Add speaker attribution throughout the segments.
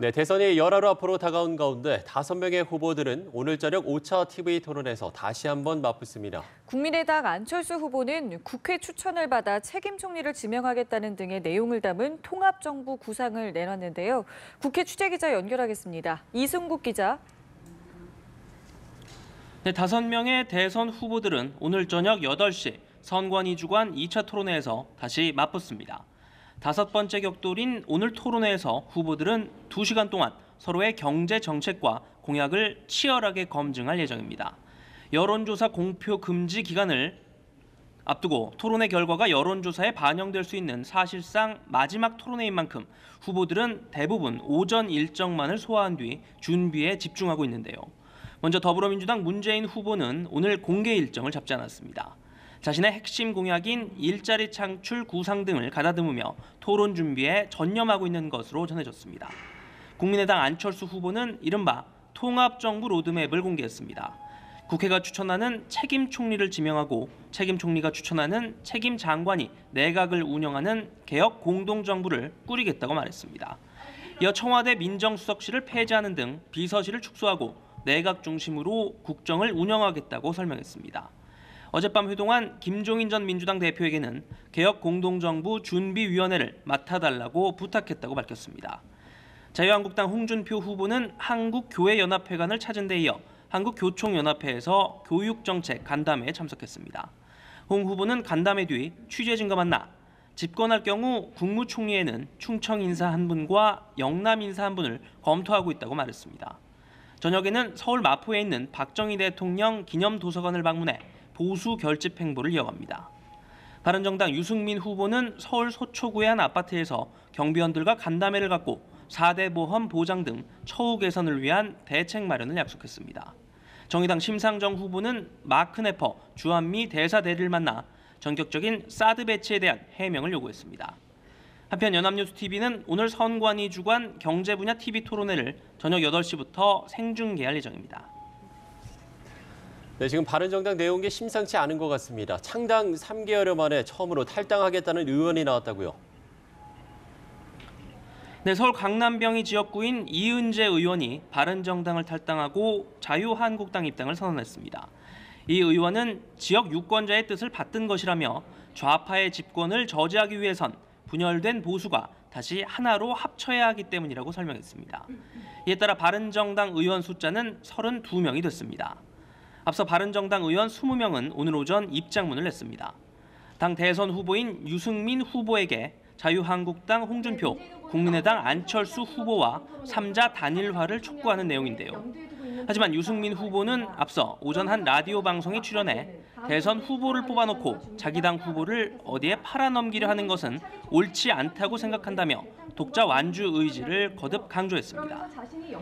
Speaker 1: 네, 대선이 열하루 앞으로 다가온 가운데 5명의 후보들은 오늘 저녁 5차 TV 토론에서 다시 한번 맞붙습니다.
Speaker 2: 국민의당 안철수 후보는 국회 추천을 받아 책임 총리를 지명하겠다는 등의 내용을 담은 통합정부 구상을 내놨는데요. 국회 취재기자 연결하겠습니다. 이승국 기자.
Speaker 3: 네, 5명의 대선 후보들은 오늘 저녁 8시 선관위 주관 2차 토론회에서 다시 맞붙습니다. 5번째 격돌인 오늘 토론회에서 후보들은 2시간 동안 서로의 경제 정책과 공약을 치열하게 검증할 예정입니다. 여론조사 공표 금지 기간을 앞두고 토론회 결과가 여론조사에 반영될 수 있는 사실상 마지막 토론회인 만큼 후보들은 대부분 오전 일정만을 소화한 뒤 준비에 집중하고 있는데요. 먼저 더불어민주당 문재인 후보는 오늘 공개 일정을 잡지 않았습니다. 자신의 핵심 공약인 일자리 창출 구상 등을 가다듬으며 토론 준비에 전념하고 있는 것으로 전해졌습니다. 국민의당 안철수 후보는 이른바 통합정부 로드맵을 공개했습니다. 국회가 추천하는 책임 총리를 지명하고 책임 총리가 추천하는 책임 장관이 내각을 운영하는 개혁 공동정부를 꾸리겠다고 말했습니다. 이어 청와대 민정수석실을 폐지하는 등 비서실을 축소하고 내각 중심으로 국정을 운영하겠다고 설명했습니다. 어젯밤 회동한 김종인 전 민주당 대표에게는 개혁 공동정부 준비위원회를 맡아달라고 부탁했다고 밝혔습니다. 자유한국당 홍준표 후보는 한국교회연합회관을 찾은 데 이어 한국교총연합회에서 교육정책 간담회에 참석했습니다. 홍 후보는 간담회 뒤 취재진과 만나 집권할 경우 국무총리에는 충청 인사 1분과 영남 인사 1분을 검토하고 있다고 말했습니다. 저녁에는 서울 마포에 있는 박정희 대통령 기념도서관을 방문해 보수 결집 행보를 이어갑니다. 바른정당 유승민 후보는 서울 서초구의 한 아파트에서 경비원들과 간담회를 갖고 4대 보험 보장 등 처우 개선을 위한 대책 마련을 약속했습니다. 정의당 심상정 후보는 마크 네퍼 주한미 대사 대리를 만나 전격적인 사드 배치에 대한 해명을 요구했습니다. 한편 연합뉴스TV는 오늘 선관위 주관 경제 분야 TV 토론회를 저녁 8시부터 생중계할 예정입니다.
Speaker 1: 네, 지금 바른정당 내용이 심상치 않은 것 같습니다. 창당 3개월여 만에 처음으로 탈당하겠다는 의원이 나왔다고요.
Speaker 3: 네, 서울 강남병이 지역구인 이은재 의원이 바른정당을 탈당하고 자유한국당 입당을 선언했습니다. 이 의원은 지역 유권자의 뜻을 받든 것이라며 좌파의 집권을 저지하기 위해선 분열된 보수가 다시 하나로 합쳐야 하기 때문이라고 설명했습니다. 이에 따라 바른정당 의원 숫자는 32명이 됐습니다. 앞서 바른정당 의원 20명은 오늘 오전 입장문을 냈습니다. 당 대선 후보인 유승민 후보에게 자유한국당 홍준표, 국민의당 안철수 후보와 3자 단일화를 촉구하는 내용인데요. 하지만 유승민 후보는 앞서 오전 한 라디오 방송에 출연해 대선 후보를 뽑아놓고 자기 당 후보를 어디에 팔아넘기려 하는 것은 옳지 않다고 생각한다며 독자 완주 의지를 거듭 강조했습니다.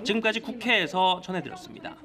Speaker 3: 지금까지 국회에서 전해드렸습니다.